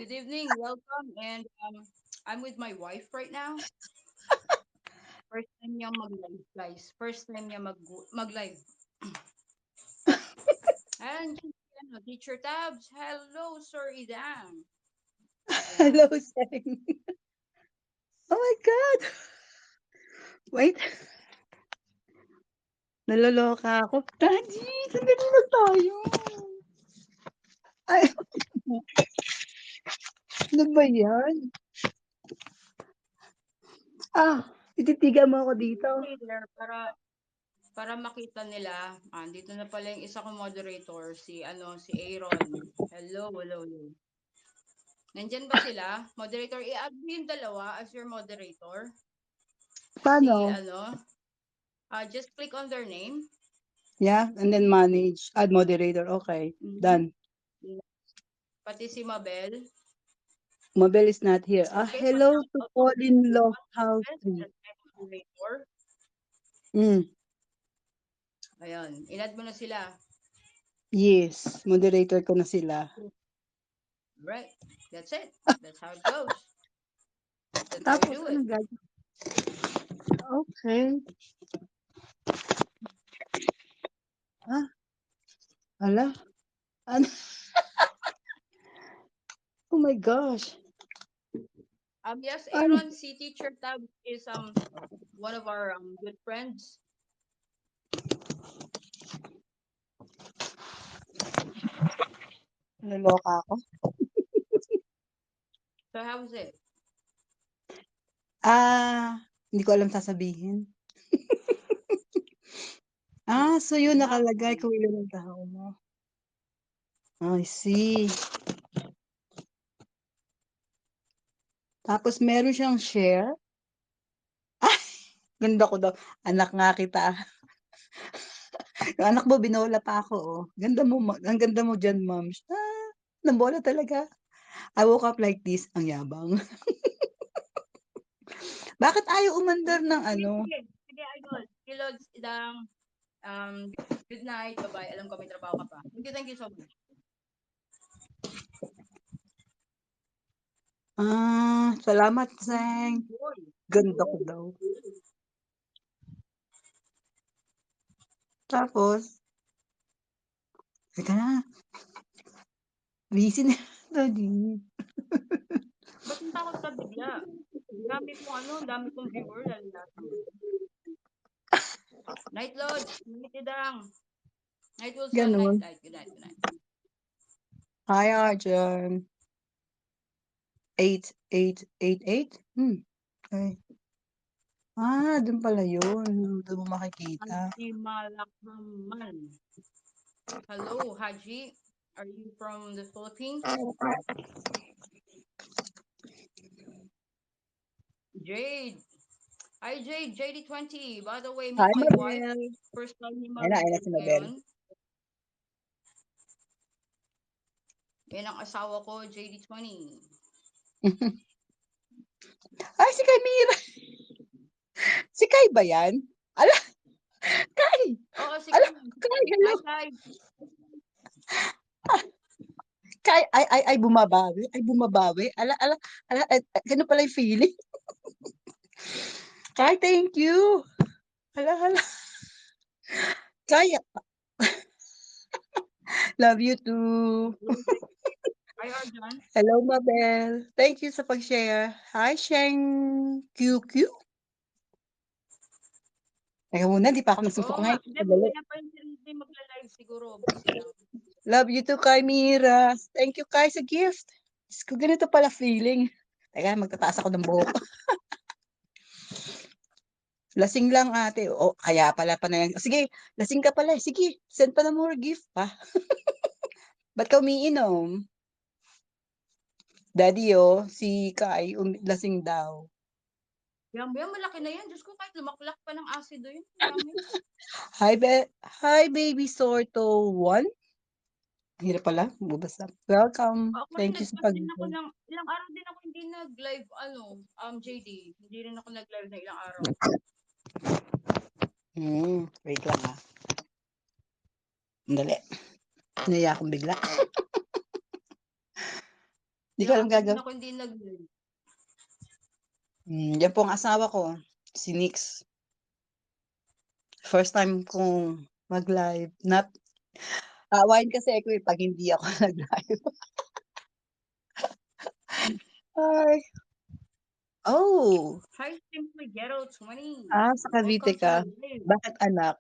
Good evening, welcome, and I'm with my wife right now. First time niya mag-live, guys. First time niya mag-live. And Teacher Tabs, hello, Sir Idan. Hello, Ayan. Seng. Oh my God! Wait, naloloka ako. Daddy, sandali lang tayo. Ay, ano ba yan? Ah, tititigan mo ako dito. Stay there para makita nila. Dito na pala yung isa kong moderator, si Aaron. Hello, hello, hello. Nandyan ba sila? Moderator, i-add mo yung dalawa as your moderator. Si Paano? just click on their name. Yeah, and then manage. Add moderator. Okay, Mhm. done. Pati si Mabel. Mabel is not here. Okay, Hello to fall in love house Yes, 3. that's my moderator. Mm, Ayun, inad mo na sila. yes, moderator ko na sila. Right. That's it. That's how it goes. That's how you Tapos, do it. anong gagawin? Okay. Ah, hala. Ano? Oh my gosh. Yes, Ano? Aaron, si Teacher Tab is one of our good friends. Naloka ako. So how's it? Hindi ko alam sasabihin. So yun You have nakalagay to. kung ilan ang tao mo. I see. Tapos meron siyang share. Ganda ko daw. Anak nga kita. Yung anak mo, binola pa ako, oh. Ganda mo, ang ganda mo dyan, ma'am. Nabola talaga. I woke up like this. Ang yabang. Bakit ayaw umandar ng Sige, ano? sige. Sige, idol. Kilods, idang, good night. Bye-bye. Alam ko may trabaho ka pa. Thank you so much. Salamat, Seng. Boy. Ganda ko daw. Tapos, teka na. Busy na. Daddy. Ba't yung takot ka bigla? Dami kong viewer, lalo lahat naman. Night Lods, night idang. Night Wilson, night, Ganon. night, good night, good night. Hi, Arjun. 8888? Okay. Dun pala yun. Dun mo makikita. Haji Malakman. Hello, Haji. Are you from the Philippines? Jade. Hi, Jade. JD20. By the way, Hi, meet my wife. Mabel. First time niya Ayun na mag-live si Mabel. ngayon. Yan ang asawa ko, JD20. Ay, si Kay Mira. Si Kay ba yan? Ala, Kay! Oo, si Ala, Kai. Kay, hello. Hi, Kai. Kay, ay, bumabawi. Ay, bumabawi. Ala, ano pala yung feeling? Kay, thank you. Hala. Kay, love you too. Hello, Jade. Hi, Arjan. Hello, Mabel. Thank you sa pag-share. Hi, Sheng QQ. Teka muna, di pa ako Oo nagsusuka nga. ngayon. Hindi, Sandali. mamaya pa hindi magla-live siguro. Busy lang. Love you too, Kay Mira. Thank you, Kay, sa gift. Diyos ko, ganito pala feeling. Teka, magtataas ako ng buhok. Lasing lang, ate. O, kaya pala pa na yan. Sige, lasing ka pala. Sige, send pa na more gift pa. Ba't ka umiinom? Daddy, si Kai, lasing daw. Yan, malaki na yan. Diyos ko, kahit lumaklak pa ng asido yun. Yummy. Hi, baby Sorto 1. Hirap pala, bubasa. Welcome. Ako rin, Thank you sa nagpas pag din ako ng, ilang araw din ako hindi nag-live, JD. Hindi rin ako nag-live na ilang araw. Wait lang Dali. Naya akong bigla. Di ko Ilang alam araw din gagawin. ako hindi nag-live. Yan po ang asawa ko, si Nix. First time kong mag-live. Aawayin kasi ako eh, pag hindi ako nag-live. Ay. Oh, Hi, Simply Ghetto 20. sa Cavite Welcome to ka. my live. Bakit anak?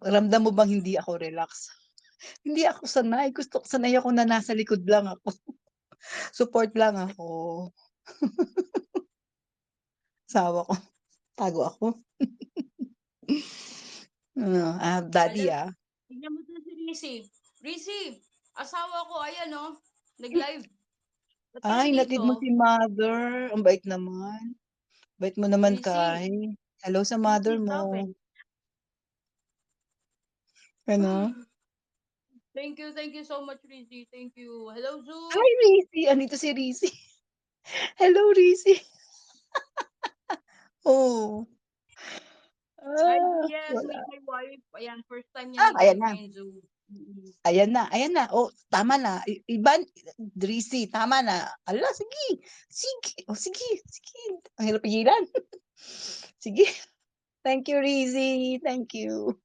Ramdam mo bang hindi ako relax? Hindi ako sanay ako na nasa likod lang ako. Support lang ako. Asawa ko, tago ako. Daddy Alam, tignan mo dun si Rizzy. Rizzy, asawa ko, ayan oh, nag-live. Ba't ka Ay, natid mo nandito? si mother. Ang bait naman. Bait mo naman, Rizzy, Kay. Hello sa mother Rizzy, mo. stop it. Ano? Thank you so much, Rizzy. Thank you. Hello, Zoo. Hi, Rizzy. Andito si Rizzy. Hello, Rizzy. Oh. Hi, Zoo. Ah, Yes, wala. meet my wife. Ayan, first time niya Ayan nag-live na. ngayon, Zoo. Mm-mm. Ayan na. Ayan na. Oh, tama na. Rizzy, tama na. Ala, sige. Sige. Oh, sige. Sige. Ang hirap pigilan. Sige. Thank you, Rizzy. Thank you.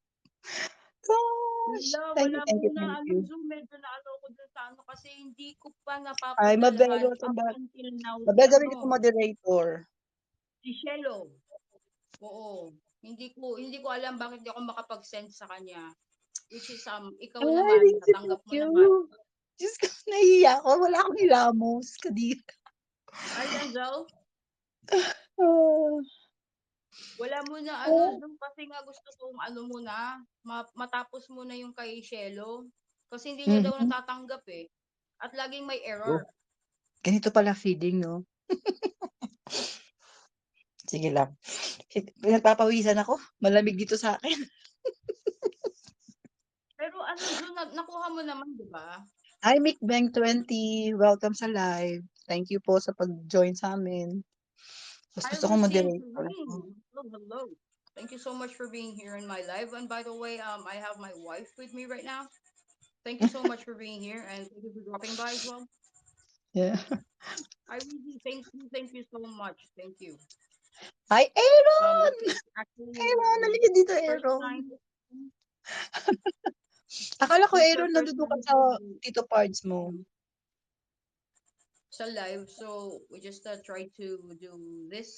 Gosh. Wala Thank you, muna, thank you. Zoom, medyo naano ko dun sa ano, kasi hindi ko pa Ay, napapadalahan up until now si mabel gawin kita ano, moderator. si Shelo. Oo. Hindi ko alam bakit di ako makapag-send sa kanya. Which is, ikaw Ay, naman, Rizzy, natanggap thank mo you. naman. Diyos ko, nahihiya ako. Wala akong hilamos. Kadiri. Ay, Denzel, Ah, wala muna ano, ah. Zoom, kasi nga gusto kong ano muna, matapos muna yung kay Shelo. Kasi hindi niya daw Mhm. natatanggap eh. At laging may Oh, error. ganito pala feeding, no? Sige lang. Pinagpapawisan ako. Malamig dito sa akin. Pero ano, Zoom, nakuha mo naman, di ba? Hi, MickBang20. Welcome sa live. Thank you po sa pag-join sa amin. Mas Hi, gusto kong Lucy and moderator ako. Serene. Hello, hello. Thank you so much for being here in my live. And by the way, I have my wife with me right now. Thank you so much for being here and thank you for dropping by as well. Yeah. I really thank you so much. Thank you. Hi, Aaron! It's actually Aaron, halika dito, first Aaron. time. Akala ko, It's the Aaron, first nandun ka time sa to be Tito Pards mo. sa live, so we just try to do this.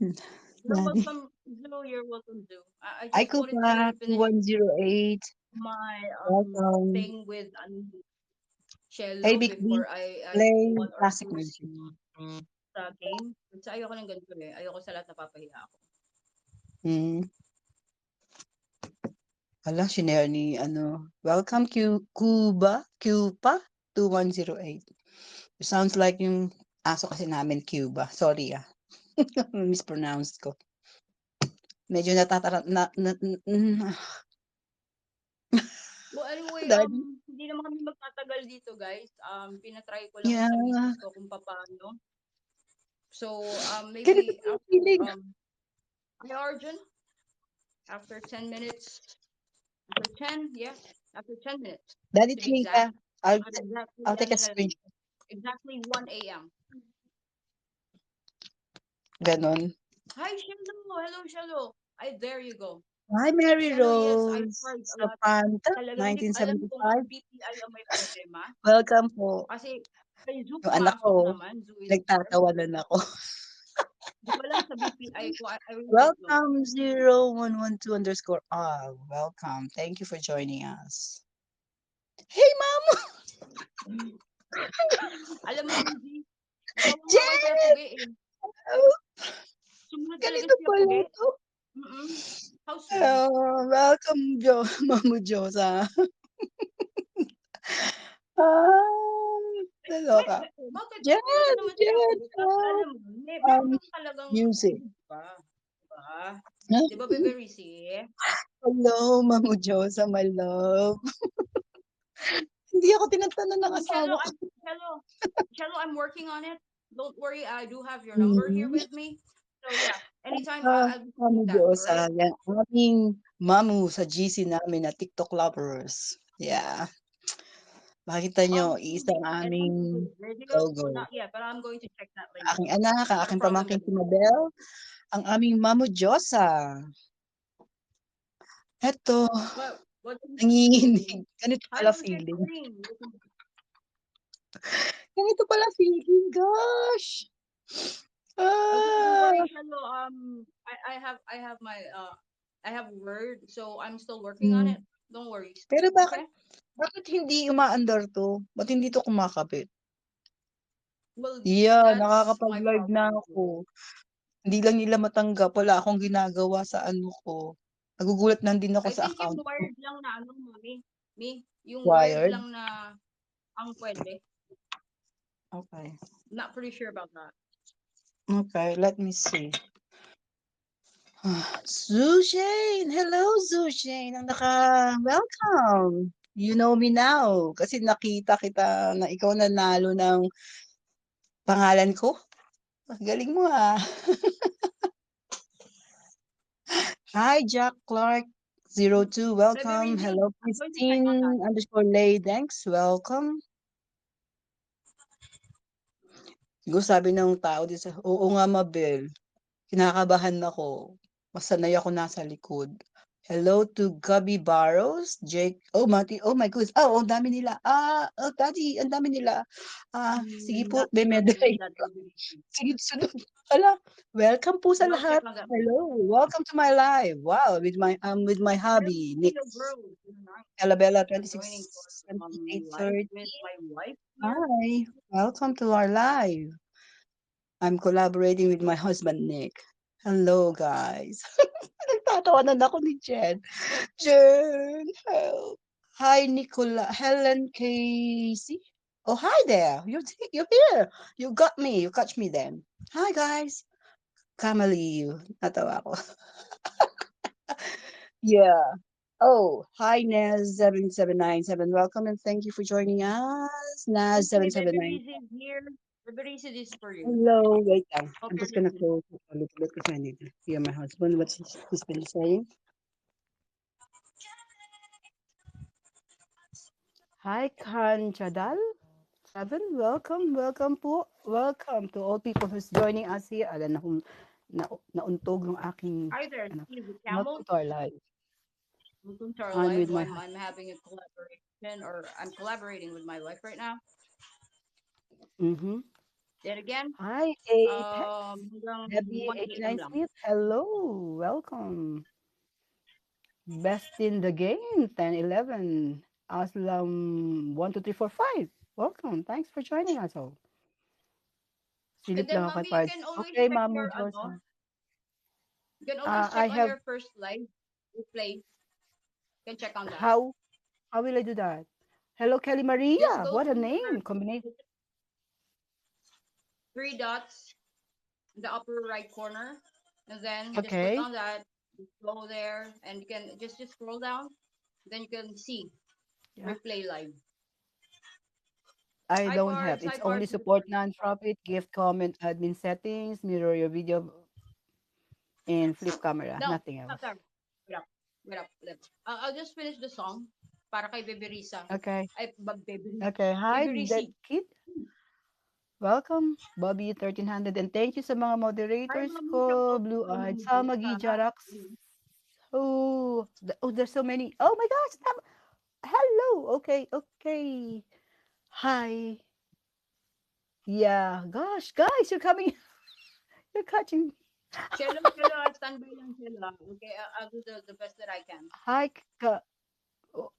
You're Daddy. welcome, Zoo. You're welcome, Zoo. I Hi, just wanted Kupa, to finish 2108. my Welcome. thing with Hey, cello Big B. before I do Play one or classic two music. sa game. Kasi ayoko ng ganito eh. Ayoko sa lahat napapahiya ako. Hmm. Hala, shinare ni, welcome Cuba 2108. Sounds like yung aso kasi namin, Cuba. Sorry, mispronounced ko. Medyo natatara, Well, anyway, Daddy. hindi naman kami magtatagal dito, guys. Pinatry ko lang Yeah. sa misis ko kung paano. So, Ganito maybe pala after, feeling. hi, Arjun, after 10 minutes, after 10, yeah, after 10 minutes, Daddy, to be tingin ka. exact, at exactly, I'll take ano a na lang, screenshot. exactly 1 a.m. Ganon. Hi, Shelo. Hello, Shelo. Ay, there you go. Hi, Mary Shelo, yes, I Rose tried a lot. Sapanta, Talagang hindi ko alam kung 1975. BPI ang may problema. Welcome po. Kasi kay Zoo Yung anak pumasok ko, naman, Zoo is there. nagtatawanan ako. Hindi ko alam sa BPI ko, I really don't know. Welcome 0112 underscore R. Welcome. Thank you for joining us. Hey, Mama! Alam mo, Rizzy, ikaw ang away kay Jen! Pugi eh. Oh, Sumunod talaga ganito si pala Pugi. ito. How sweet. Welcome, Mamu Josa. Naloka. Bakit? Jen! Okay lang naman si Jen! Pugi. Hello. Alam mo, meron talagang, Music. diba? Diba? Huh? Di ba, Bebe Rizzy? Hello, Mamu Josa, my love. Hindi ako tinatanong ng Cello, asawa ko. I'm working on it. Don't worry, I do have your number here Hmm. with me. So yeah, anytime I'll be Mamu doing that. All Josa. right. Yan, aming mamu sa GC namin na TikTok lovers. Yeah. Makita nyo, Hindi iisang pa. aming Radio? logo. Not yet, but I'm going to check that Aking later. anak, ang Not a aking problem pamangkin with si that. Mabel, ang aming Mamo Diyosa. Eto, What are you nanginginig. doing? Ganito Hi, pala Lucia feeling. Spring. Ganito pala feeling, gosh! Okay, don't worry, Ah, Hello. I have word, so I'm still working on hmm. it. Don't worry. Pero bakit, Okay? bakit hindi umaandar to? Ba't hindi to kumakabit? Well, Yeah, that's my nakakapag-live na problem too. ako. Hindi lang nila matanggap, wala akong ginagawa sa ano ko. Nagugulat lang din ako I sa think yung account ko. wired lang na ano, mami. Yung wired Wired? lang na ang pwede. Okay. Not pretty sure about that. Okay, let me see. Zushane! Hello, Zushane! Ang welcome! You know me now. Kasi nakita kita na ikaw nanalo ng pangalan ko. Galing mo ah. Hi, Jack Clark. 02, Baby welcome. Rizzy, Hello, I'm going to check on that. Christine _ thanks, welcome. Siguro sabi ng tao din sa, oo nga, Mabel. Kinakabahan ako. Mas sanay ako nasa likod. Hello to Gabby Barrows, Jake. Oh, Mati. Oh my goodness. Oh, ang dami nila. Oh, Daddy, ang dami nila. Sige po, Not may sure who is medalay. that baby Rizzy. Sige, sunod. Hala, welcome po sa We'll check lahat. on that later. Hello, welcome to my live. Wow, with my hubby, Nick Hello, girls. Good night. Alabella, Thank you for joining for 26, 28, live 30. with my wife here. Hi, welcome to our live. I'm collaborating with my husband, Nick. Hello, guys. Nagtatawanan ako ni Jen. Jen, help. Hi, Nicola. Helen Casey. Oh, hi there. You're here. You got me. You catch me then. Hi, guys. Kamali. Natawa ako. Yeah. Oh, hi, Naz7797. Welcome and thank you for joining us. Okay, baby Naz779. Rizzy is here. Baby Rizzy, this is for you. Hello. Wait lang. Hope I'm you're just gonna listening. close it a little bit because I need to hear my husband. What's he's been saying? Hi, Khan Chadal. Seven, welcome po. Welcome to all people who's joining us here. Alam na kung nauntog ng aking, Hi there, ano, Steve welcome Campbell. to our live. Welcome to our I'm live. with my I'm having a collaboration, or I'm collaborating with my wife right now. mm-hmm. Then again, Hi, Apex. hanggang Debbie 1 a.m. 89 lang. Smith. Hello, welcome. Best in the game, 1011. Aslam 12345. Welcome. Thanks for joining us all. And Silip then, lang ako kay mommy, you Pards. can always Okay, check Mamu your Josa. you can always check I on have your first live replay. You can check on that. how will I do that? Hello, Kelly Just Maria. go What a to name combination. three dots in the upper right corner, and then just click Okay. on that. Go there, and you can just scroll down. Then you can see Yeah. replay live. I Hi don't have. Pards, hi It's only Pards, hi support Pards, hi Pards. non-profit, gift, comment, admin settings, mirror your video, and flip camera. No, Nothing stop else. there. Wait up, wait up, wait up. I'll just finish the song para kay Baby Risa. Okay. Ay, Baby, Okay. Hi, Baby that Risi. kid. Welcome, Bobby 1300. And thank you sa mga Hi, moderators Mami ko. Chabot, Blue-eyed. Mami Samagi, Josa. Jarax. Oh, there's so many. Oh my gosh. Hello. Okay. Okay. Hi. Yeah. Gosh, guys, you're coming. You're catching. Chelo, Chelo, I'll stand by lang, Chelo. Okay, I'll do the best that I can. Hi,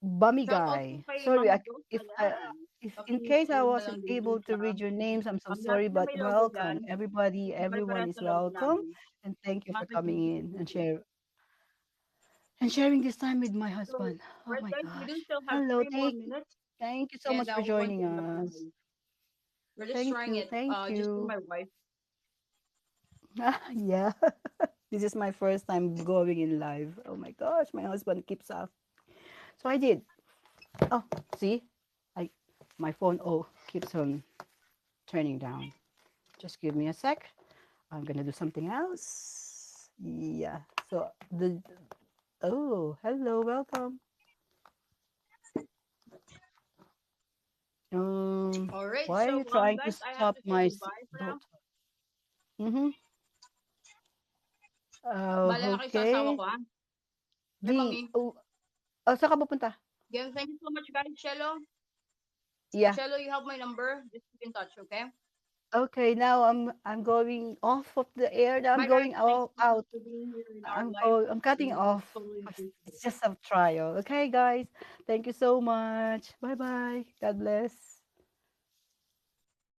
Bummy Shout out po guy. kay Sorry, Mami Josa if I, yan. if in case I Paki-follow na lang wasn't din dun able to sa, read your names, I'm so lahat sorry, na but may logo welcome dyan. everybody. Everyone Pare-parehas is na logo welcome, namin. and thank you for Mati coming Beauty in Studio. and sharing this time with my So, husband. Oh right my guys, we do gosh. still have Hello, 3 more minutes, thank you so and much for we're going joining to end the us. live. We're just trying it, Thank just for you. my wife. Yeah, this is my first time going in live. Oh my gosh, my husband keeps up. So I did. Oh, see, I my phone keeps on turning down. Just give me a sec. I'm gonna do something else. Yeah. So hello, welcome. All right. Why are So, you trying to guys, I have stop to say my goodbye for now. daughter? Mm-hmm. Bala na kayo sa asawa Okay. ko, ha? Hey, Di, mommy. oh, saan ka pupunta? Again, thank you so much, guys. Shello. Yeah. Shello, you have my number. Just keep in touch, okay? Okay, now I'm going off of the air. Now I'm Bye, guys. going Thank you all so much out. for being here in our live. I'm cutting We off totally 'cause appreciate it's it. just a trial. Okay, guys. Thank you so much. Bye bye. God bless.